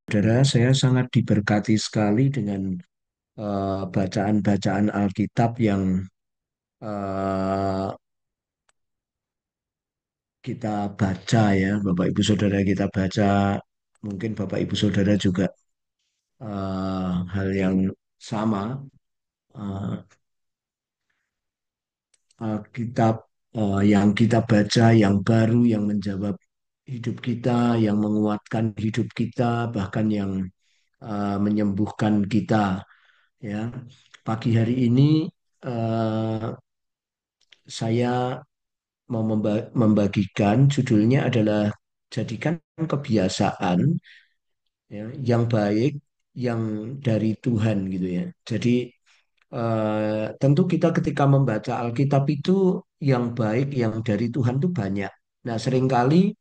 Saudara, saya sangat diberkati sekali dengan bacaan-bacaan Alkitab yang eh, kita baca ya, Bapak Ibu Saudara kita baca, mungkin Bapak Ibu Saudara juga hal yang sama. Eh, Alkitab yang kita baca, yang baru, yang menjawab hidup kita, yang menguatkan hidup kita, bahkan yang menyembuhkan kita. Ya, pagi hari ini eh, saya mau membagikan judulnya adalah jadikan kebiasaan ya, yang baik yang dari Tuhan gitu ya. Jadi tentu kita ketika membaca Alkitab itu yang baik yang dari Tuhan itu banyak. Nah, seringkali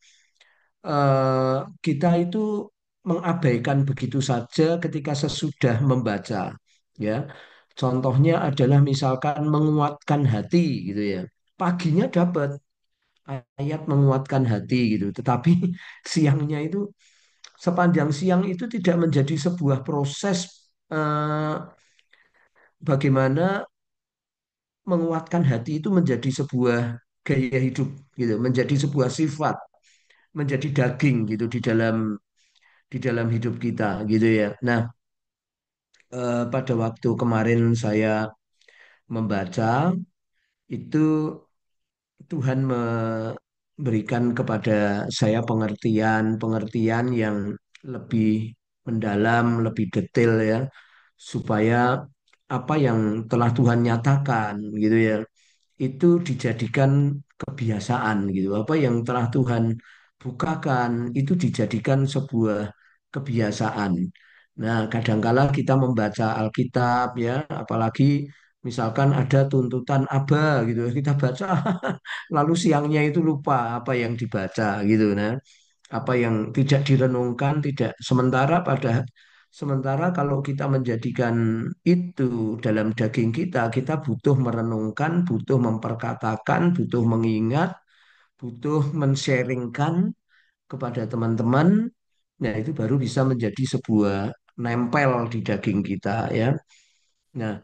kita itu mengabaikan begitu saja ketika sesudah membaca ya. Contohnya adalah misalkan menguatkan hati gitu ya. Paginya dapat ayat menguatkan hati gitu. Tetapi siangnya itu sepanjang siang itu tidak menjadi sebuah proses bagaimana menguatkan hati itu menjadi sebuah gaya hidup gitu, menjadi sebuah sifat, menjadi daging gitu di dalam hidup kita gitu ya. Nah, pada waktu kemarin saya membaca itu Tuhan memberikan kepada saya pengertian yang lebih mendalam, lebih detail ya, supaya apa yang telah Tuhan nyatakan gitu ya, itu dijadikan kebiasaan gitu. Apa yang telah Tuhan bukakan itu dijadikan sebuah kebiasaan. Nah, kadangkala kita membaca Alkitab ya, apalagi misalkan ada tuntutan aba gitu, kita baca lalu siangnya itu lupa apa yang dibaca gitu. Nah, apa yang tidak direnungkan, tidak sementara kalau kita menjadikan itu dalam daging kita, kita butuh merenungkan, butuh memperkatakan, butuh mengingat, butuh men-sharingkan kepada teman-teman. Nah, itu baru bisa menjadi sebuah nempel di daging kita ya. Nah,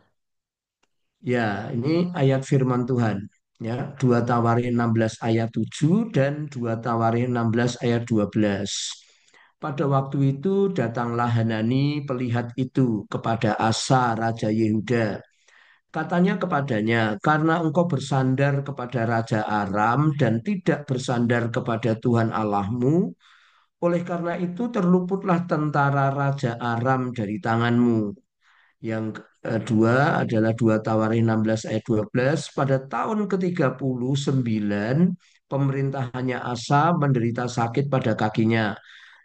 ya, ini ayat firman Tuhan. Ya, 2 Tawarin 16 ayat 7 dan 2 Tawarin 16 ayat 12. Pada waktu itu datanglah Hanani pelihat itu kepada Asa Raja Yehuda. Katanya kepadanya, karena engkau bersandar kepada Raja Aram dan tidak bersandar kepada Tuhan Allahmu, oleh karena itu terluputlah tentara Raja Aram dari tanganmu. Yang kedua adalah 2 Tawarin 16 ayat 12. Pada tahun ke-39 pemerintahannya Asa menderita sakit pada kakinya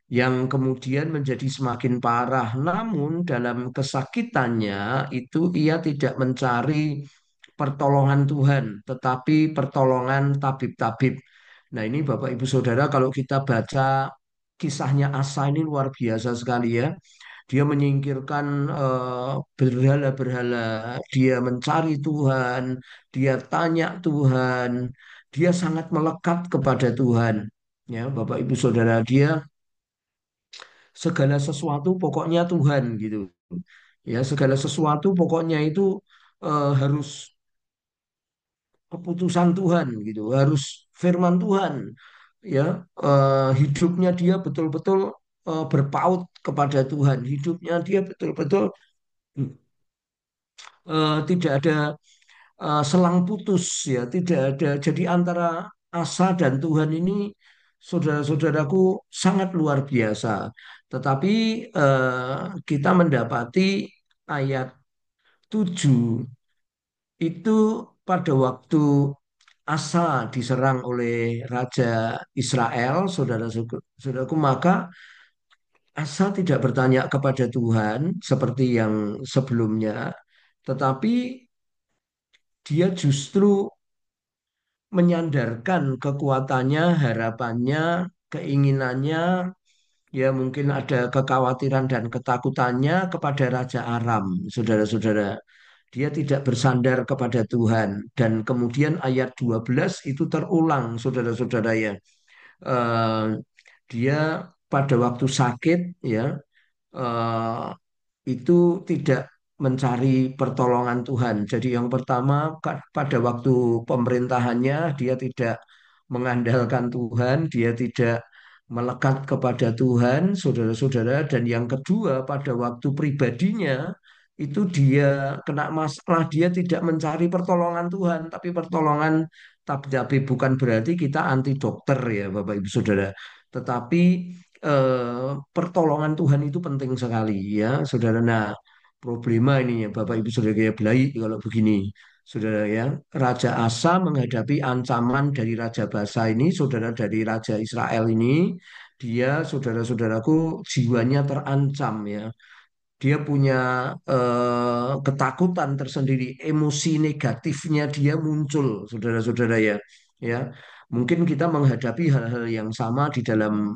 yang kemudian menjadi semakin parah. Namun dalam kesakitannya itu ia tidak mencari pertolongan Tuhan, tetapi pertolongan tabib-tabib. Nah, ini Bapak Ibu Saudara, kalau kita baca kisahnya Asa ini luar biasa sekali ya. Dia menyingkirkan berhala-berhala, dia mencari Tuhan, dia tanya Tuhan, dia sangat melekat kepada Tuhan. Ya, Bapak Ibu Saudara, dia segala sesuatu pokoknya Tuhan gitu. Ya, segala sesuatu pokoknya itu harus keputusan Tuhan gitu, harus firman Tuhan. Ya, hidupnya dia betul-betul berpaut kepada Tuhan. Hidupnya dia betul-betul tidak ada selang putus ya, tidak ada. Jadi antara asa dan Tuhan ini saudara-saudaraku sangat luar biasa. Tetapi kita mendapati ayat 7 itu pada waktu Asa diserang oleh Raja Israel, saudara-saudaraku, maka Asa tidak bertanya kepada Tuhan seperti yang sebelumnya, tetapi dia justru menyandarkan kekuatannya, harapannya, keinginannya, ya mungkin ada kekhawatiran dan ketakutannya kepada Raja Aram, saudara-saudara. Dia tidak bersandar kepada Tuhan. Dan kemudian ayat 12 itu terulang, saudara-saudara ya. Eh, dia pada waktu sakit, ya, eh, itu tidak mencari pertolongan Tuhan. Jadi yang pertama pada waktu pemerintahannya dia tidak mengandalkan Tuhan, dia tidak melekat kepada Tuhan, saudara-saudara. Dan yang kedua pada waktu pribadinya itu dia kena masalah, dia tidak mencari pertolongan Tuhan, tapi pertolongan, tapi bukan berarti kita anti dokter ya Bapak Ibu Saudara. Tetapi pertolongan Tuhan itu penting sekali ya, saudara. Nah, problema ini ya Bapak Ibu Saudara kayak belai kalau begini, saudara ya. Raja Asa menghadapi ancaman dari Raja Basa ini, saudara, dari Raja Israel ini, dia saudara-saudaraku jiwanya terancam ya. Dia punya ketakutan tersendiri, emosi negatifnya dia muncul, saudara-saudara ya. Ya, mungkin kita menghadapi hal-hal yang sama di dalam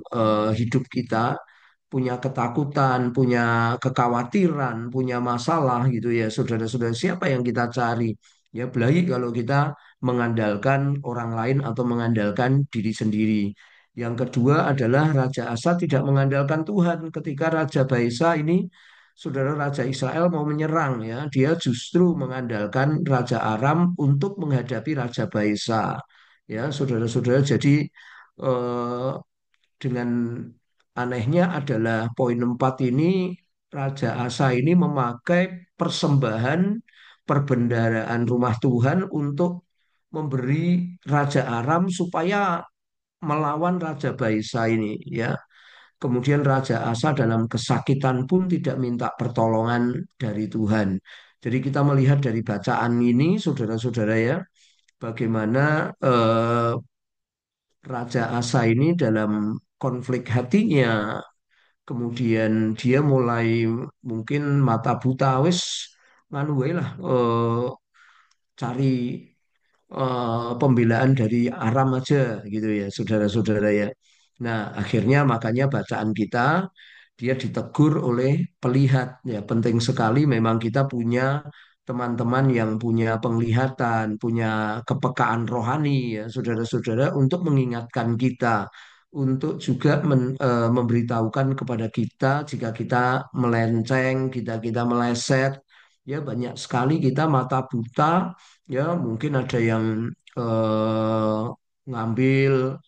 hidup kita, punya ketakutan, punya kekhawatiran, punya masalah gitu ya, saudara-saudara. Siapa yang kita cari? Ya, baik kalau kita mengandalkan orang lain atau mengandalkan diri sendiri. Yang kedua adalah Raja Asa tidak mengandalkan Tuhan. Ketika Raja Baisa ini, saudara, Raja Israel mau menyerang ya, dia justru mengandalkan Raja Aram untuk menghadapi Raja Baisa. Ya, saudara-saudara. Jadi eh, dengan anehnya adalah poin 4 ini, Raja Asa ini memakai persembahan perbendaharaan rumah Tuhan untuk memberi Raja Aram supaya melawan Raja Baisa ini ya. Kemudian Raja Asa dalam kesakitan pun tidak minta pertolongan dari Tuhan. Jadi kita melihat dari bacaan ini, saudara-saudara ya, bagaimana Raja Asa ini dalam konflik hatinya, kemudian dia mulai mungkin mata buta, wis nganu wae lah, cari pembelaan dari Aram aja gitu ya, saudara-saudara ya. Nah, akhirnya makanya bacaan kita dia ditegur oleh pelihat ya. Penting sekali memang kita punya teman-teman yang punya penglihatan, punya kepekaan rohani ya, saudara-saudara, untuk mengingatkan kita, untuk juga memberitahukan kepada kita jika kita melenceng, kita meleset. Ya, banyak sekali kita mata buta. Ya, mungkin ada yang ngambil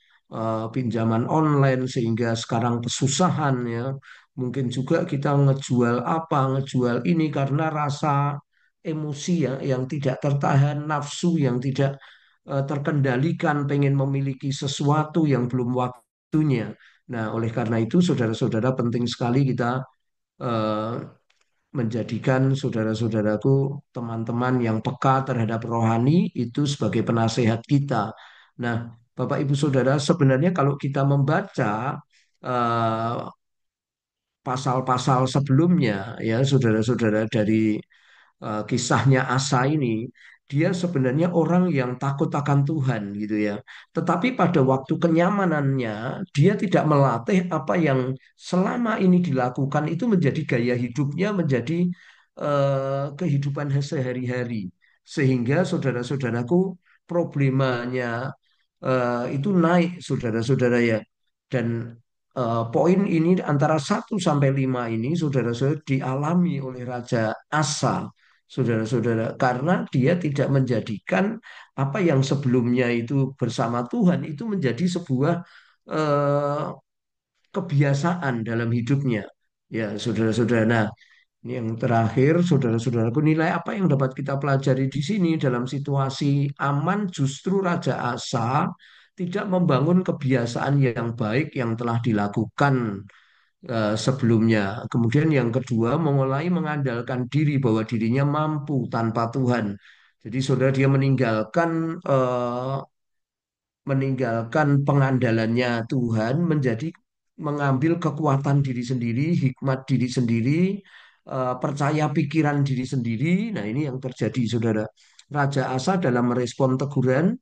pinjaman online sehingga sekarang kesusahan ya. Mungkin juga kita ngejual apa, ngejual ini karena rasa emosi ya yang tidak tertahan, nafsu yang tidak terkendalikan, pengen memiliki sesuatu yang belum waktunya. Nah, oleh karena itu, saudara-saudara, penting sekali kita eh, menjadikan saudara-saudaraku, teman-teman yang peka terhadap rohani itu sebagai penasehat kita. Nah, Bapak Ibu Saudara, sebenarnya kalau kita membaca eh, pasal-pasal sebelumnya ya, saudara-saudara, dari kisahnya Asa ini, dia sebenarnya orang yang takut akan Tuhan gitu ya. Tetapi pada waktu kenyamanannya, dia tidak melatih apa yang selama ini dilakukan itu menjadi gaya hidupnya, menjadi kehidupan sehari-hari. Sehingga saudara-saudaraku, problemanya itu naik, saudara-saudara ya. Dan poin ini antara 1 sampai 5 ini, saudara-saudara, dialami oleh Raja Asa, saudara-saudara, karena dia tidak menjadikan apa yang sebelumnya itu bersama Tuhan itu menjadi sebuah eh, kebiasaan dalam hidupnya. Ya, saudara-saudara. Nah, ini yang terakhir, saudara-saudaraku, nilai apa yang dapat kita pelajari di sini dalam situasi aman, justru Raja Asa tidak membangun kebiasaan yang baik yang telah dilakukan sebelumnya. Kemudian yang kedua, mulai mengandalkan diri bahwa dirinya mampu tanpa Tuhan. Jadi saudara, dia meninggalkan pengandalannya Tuhan, menjadi mengambil kekuatan diri sendiri, hikmat diri sendiri, percaya pikiran diri sendiri. Nah, ini yang terjadi, saudara. Raja Asa dalam merespon teguran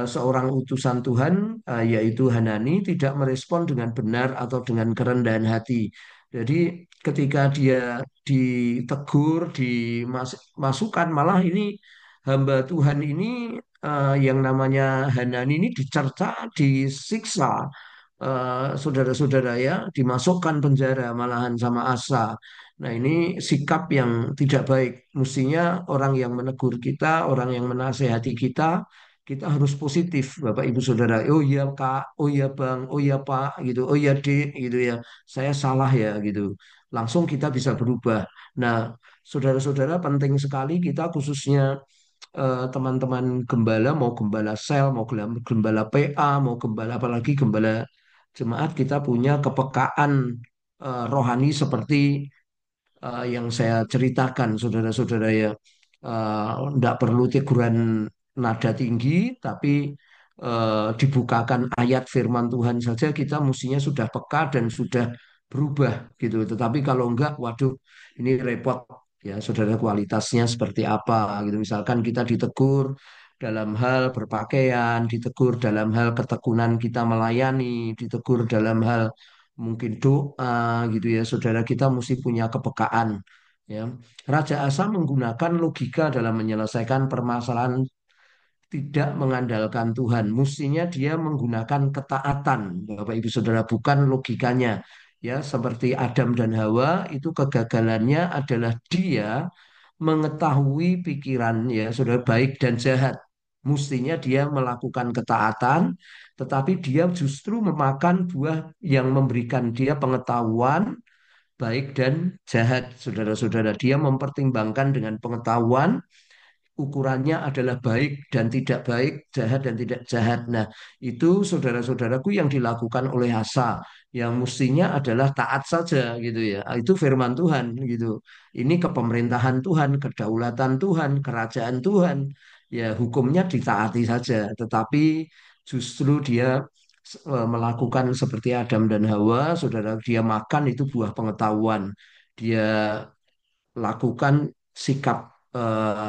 seorang utusan Tuhan, yaitu Hanani, tidak merespon dengan benar atau dengan kerendahan hati. Jadi ketika dia ditegur, dimasukkan, malah ini hamba Tuhan ini yang namanya Hanani ini dicerca, disiksa, saudara-saudara ya dimasukkan penjara malahan sama Asa. Nah, ini sikap yang tidak baik. Mestinya orang yang menegur kita, orang yang menasehati kita, kita harus positif, Bapak Ibu Saudara. Oh iya Kak, oh iya Bang, oh iya Pak, gitu. Oh iya Dek, gitu ya. Saya salah ya, gitu. Langsung kita bisa berubah. Nah, saudara-saudara penting sekali kita khususnya teman-teman gembala, mau gembala sel, mau gembala PA, mau gembala apalagi gembala jemaat, kita punya kepekaan rohani seperti yang saya ceritakan, saudara-saudara ya. Tidak perlu teguran nada tinggi, tapi dibukakan ayat firman Tuhan saja kita mestinya sudah peka dan sudah berubah gitu. Tetapi kalau enggak, waduh, ini repot ya, saudara, kualitasnya seperti apa gitu. Misalkan kita ditegur dalam hal berpakaian, ditegur dalam hal ketekunan kita melayani, ditegur dalam hal mungkin doa gitu ya, saudara, kita mesti punya kepekaan ya. Raja Asa menggunakan logika dalam menyelesaikan permasalahan, tidak mengandalkan Tuhan. Mestinya dia menggunakan ketaatan, Bapak Ibu Saudara, bukan logikanya. Ya, seperti Adam dan Hawa itu kegagalannya adalah dia mengetahui pikiran ya saudara baik dan jahat. Mestinya dia melakukan ketaatan, tetapi dia justru memakan buah yang memberikan dia pengetahuan baik dan jahat. Saudara-saudara, dia mempertimbangkan dengan pengetahuan, ukurannya adalah baik dan tidak baik, jahat dan tidak jahat. Nah, itu saudara-saudaraku yang dilakukan oleh Asa, yang mestinya adalah taat saja gitu ya. Itu firman Tuhan gitu. Ini kepemerintahan Tuhan, kedaulatan Tuhan, kerajaan Tuhan. Ya, hukumnya ditaati saja, tetapi justru dia melakukan seperti Adam dan Hawa, saudara, dia makan itu buah pengetahuan. Dia lakukan sikap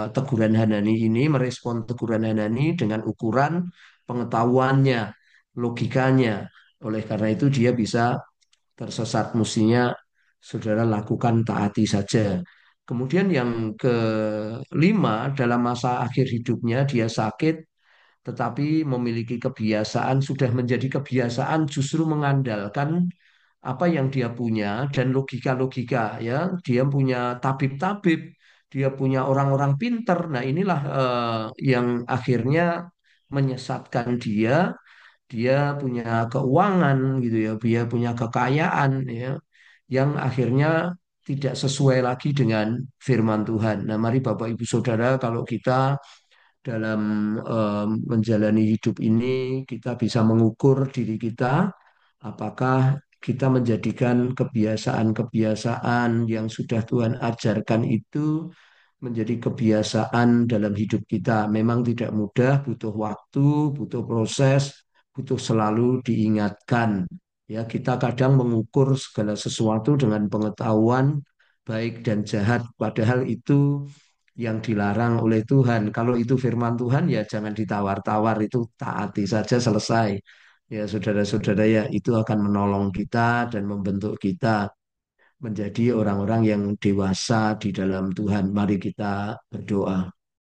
teguran Hanani ini, merespon teguran Hanani dengan ukuran pengetahuannya, logikanya. Oleh karena itu dia bisa tersesat. Mestinya saudara lakukan taati saja. Kemudian yang kelima, dalam masa akhir hidupnya dia sakit, tetapi memiliki kebiasaan, sudah menjadi kebiasaan justru mengandalkan apa yang dia punya dan logika-logika ya. Dia punya tabib-tabib, dia punya orang-orang pinter. Nah, inilah yang akhirnya menyesatkan dia. Dia punya keuangan gitu ya, dia punya kekayaan ya, yang akhirnya tidak sesuai lagi dengan firman Tuhan. Nah, mari Bapak Ibu Saudara, kalau kita dalam menjalani hidup ini kita bisa mengukur diri kita, apakah kita menjadikan kebiasaan-kebiasaan yang sudah Tuhan ajarkan itu menjadi kebiasaan dalam hidup kita. Memang tidak mudah, butuh waktu, butuh proses, butuh selalu diingatkan. Ya, kita kadang mengukur segala sesuatu dengan pengetahuan baik dan jahat, padahal itu yang dilarang oleh Tuhan. Kalau itu firman Tuhan ya jangan ditawar-tawar, itu taati saja selesai. Ya saudara-saudara ya, itu akan menolong kita dan membentuk kita menjadi orang-orang yang dewasa di dalam Tuhan. Mari kita berdoa.